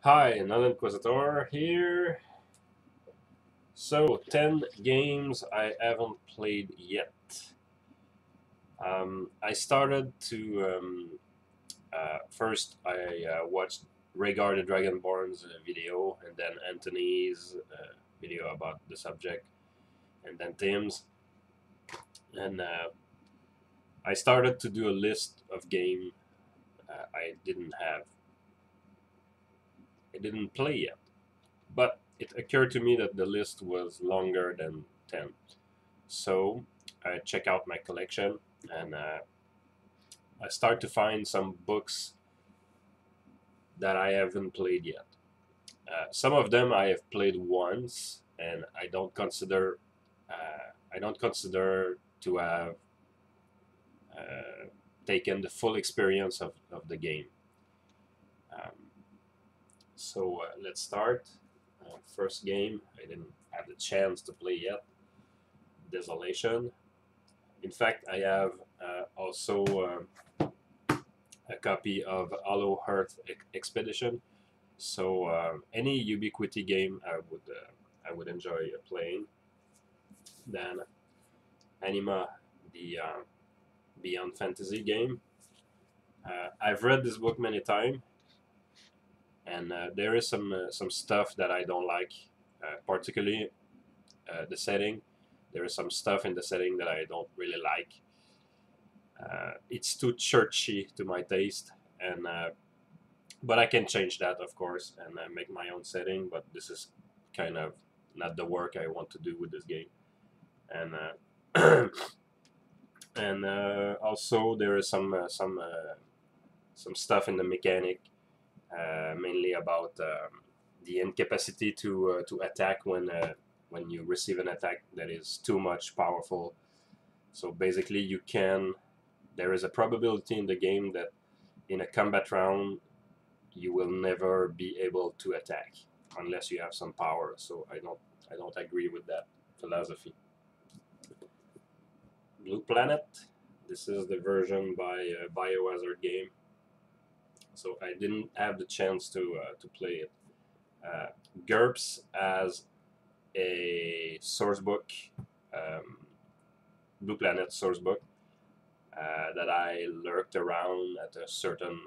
Hi, another Inquisitor here. So, 10 games I haven't played yet. I started to. First, I watched Rhaegar the Dragonborn's video, and then Anthony's video about the subject, and then Tim's. And I started to do a list of game I didn't have. I didn't play yet. But it occurred to me that the list was longer than 10. So I check out my collection and I start to find some books that I haven't played yet. Some of them I have played once, and I don't consider to have uh, taken the full experience of the game. Um, so let's start. First game I didn't have the chance to play yet. Desolation. In fact, I have also a copy of Hollow Earth Expedition. So any Ubiquity game I would enjoy playing. Then Anima, the Beyond Fantasy game. I've read this book many times, and there is some stuff that I don't like, particularly the setting. There is some stuff in the setting that I don't really like. It's too churchy to my taste, and but I can change that, of course, and make my own setting. But this is kind of not the work I want to do with this game, and and also there is some stuff in the mechanic, mainly about the incapacity to attack when you receive an attack that is too much powerful. So basically, you can. There is a probability in the game that in a combat round you will never be able to attack unless you have some power. So I don't agree with that philosophy. Blue Planet. This is the version by Biohazard game. So I didn't have the chance to play it. GURPS as a source book, um, Blue Planet source book that I lurked around at a certain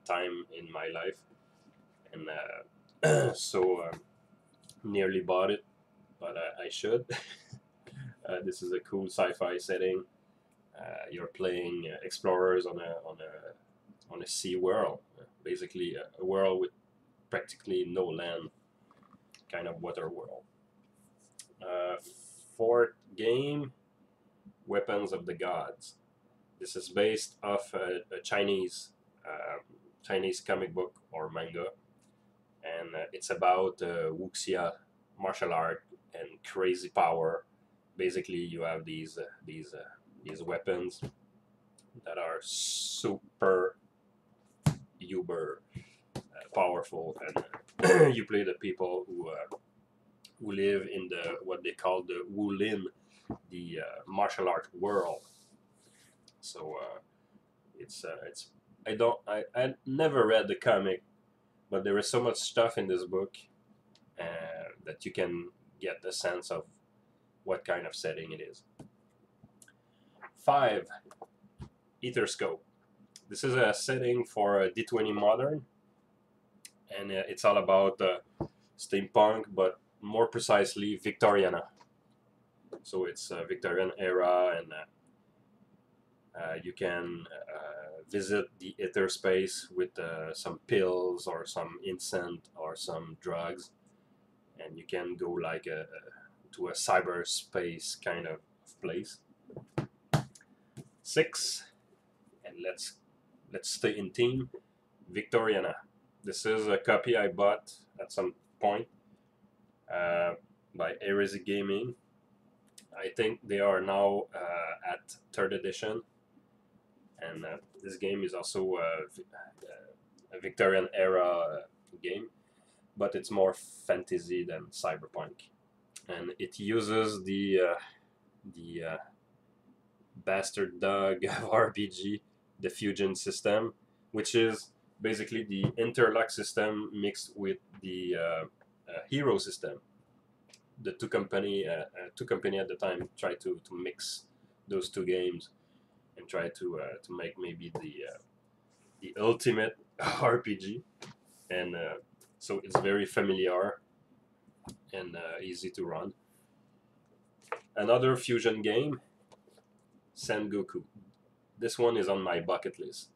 time in my life, and so nearly bought it, but I should. This is a cool sci-fi setting. You're playing explorers on a sea world, basically a world with practically no land, kind of water world. Uh, Fourth game, Weapons of the Gods. This is based off a Chinese comic book or manga, and it's about wuxia martial art and crazy power. Basically, you have these weapons that are super uber powerful, and you play the people who live in the what they call the Wulin, the martial art world. So it's I never read the comic, but there is so much stuff in this book that you can get a sense of what kind of setting it is. 5. Etherscope. This is a setting for D20 Modern, and it's all about steampunk, but more precisely Victoriana. So it's Victorian era, and you can visit the ether space with some pills or some incense or some drugs, and you can go like to a cyberspace kind of place. 6, and let's stay in theme. Victoriana. This is a copy I bought at some point by Heresy Gaming. I think they are now at 3rd edition, and this game is also a Victorian era game, but it's more fantasy than cyberpunk, and it uses the bastard dog of RPG, the Fuzion system, which is basically the interlock system mixed with the hero system. The two company at the time tried to mix those two games and try to make maybe the ultimate RPG, and so it's very familiar and easy to run. Another Fuzion game, Sengoku. This one is on my bucket list.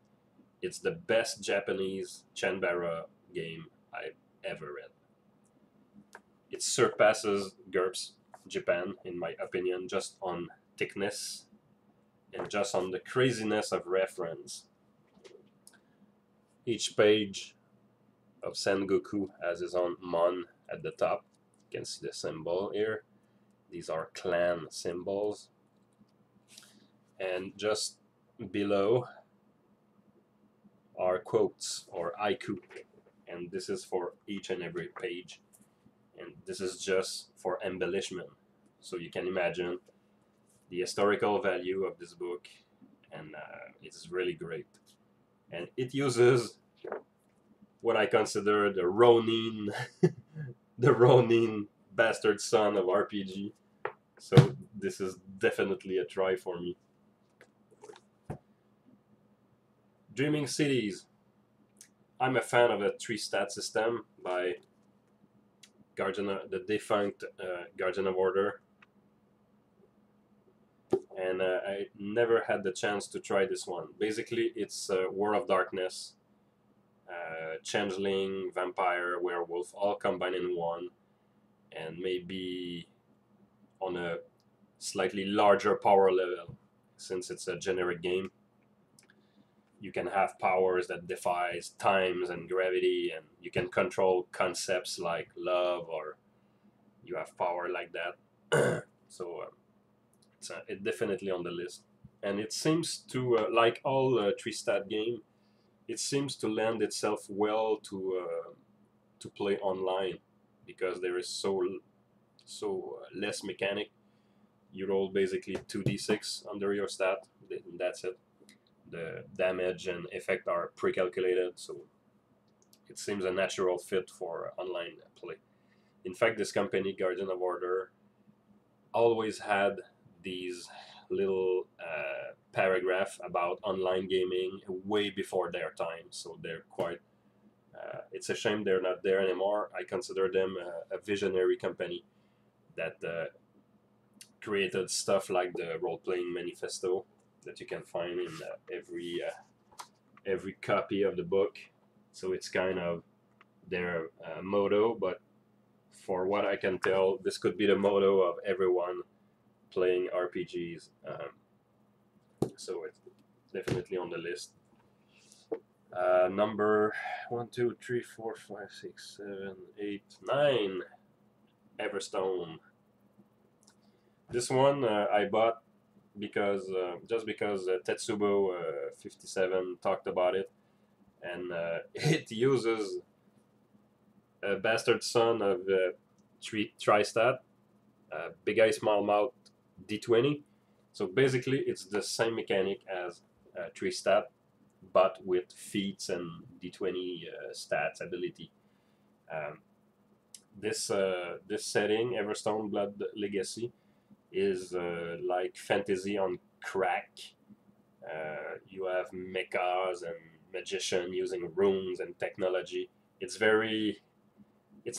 It's the best Japanese Chanbara game I've ever read. It surpasses GURPS Japan, in my opinion, just on thickness and just on the craziness of reference. Each page of Sengoku has his own mon at the top. You can see the symbol here. These are clan symbols. And just below are quotes or haiku. And this is for each and every page. And this is just for embellishment. So you can imagine the historical value of this book, and it's really great. And it uses what I consider the Ronin, the Ronin bastard son of RPG. So this is definitely a try for me. Dreaming Cities. I'm a fan of a 3-stat system by the defunct Guardian of Order, and I never had the chance to try this one. Basically, it's World of Darkness, Changeling, Vampire, Werewolf, all combined in one, and maybe on a slightly larger power level, since it's a generic game. You can have powers that defies times and gravity, and you can control concepts like love, or you have power like that. So it's definitely on the list. And it seems to, like all 3-stat game, it seems to lend itself well to play online, because there is so less mechanic. You roll basically 2d6 under your stat, and that's it. The damage and effect are pre-calculated, so it seems a natural fit for online play. In fact, this company, Guardian of Order, always had these little paragraph about online gaming way before their time, so they're quite it's a shame they're not there anymore. I consider them a visionary company that created stuff like the role-playing manifesto that you can find in every copy of the book. So it's kind of their motto, but for what I can tell, this could be the motto of everyone playing RPGs. So it's definitely on the list. Number 1, 2, 3, 4, 5, 6, 7, 8, 9. Everstone. This one I bought because just because Tetsubo 57 talked about it, and it uses a bastard son of Tri-Stat, Big Eye Small Mouth D20. So basically, it's the same mechanic as 3-stat, but with feats and D20 stats ability. This setting, Everstone Blood Legacy, is like fantasy on crack. You have mechas and magician using runes and technology. It's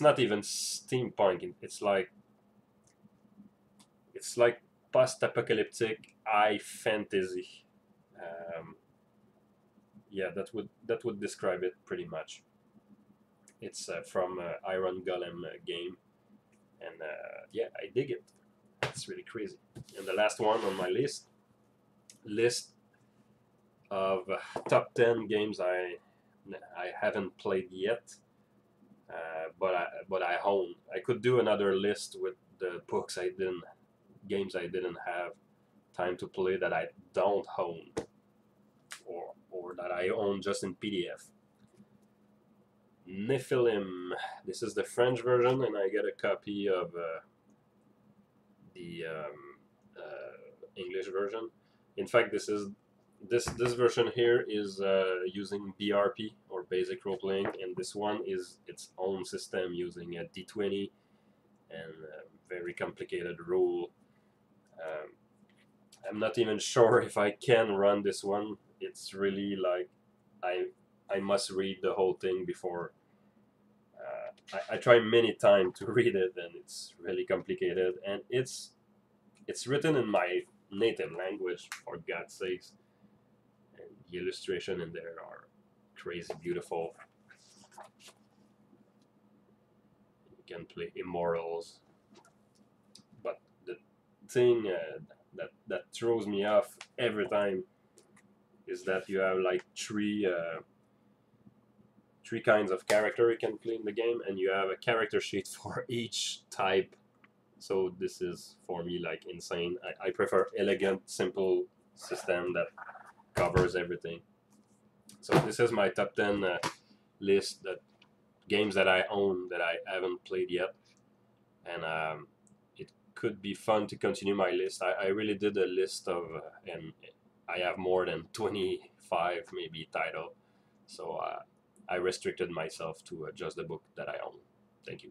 not even steampunk. It's like post-apocalyptic high fantasy. Yeah, that would describe it pretty much. It's from Iron Golem game, and yeah, I dig it. It's really crazy. And the last one on my list of top 10 games I haven't played yet, but I own. I could do another list with the games I didn't have time to play that I don't own, or that I own just in PDF. Nephilim. This is the French version, and I get a copy of the English version. In fact, this version here is using BRP or basic role playing, and this one is its own system using a D20 and a very complicated rule. I'm not even sure if I can run this one. It's really like I must read the whole thing before. I try many times to read it, and it's really complicated, and it's written in my native language, for God's sakes, and the illustration in there are crazy beautiful. You can play immortals, but the thing that throws me off every time is that you have like three kinds of character you can play in the game, and you have a character sheet for each type. So this is, for me, like insane. I prefer elegant, simple system that covers everything. So this is my top 10 list, that games that I own that I haven't played yet, and it could be fun to continue my list. I really did a list of, and I have more than 25 maybe title, so I restricted myself to just the book that I own. Thank you.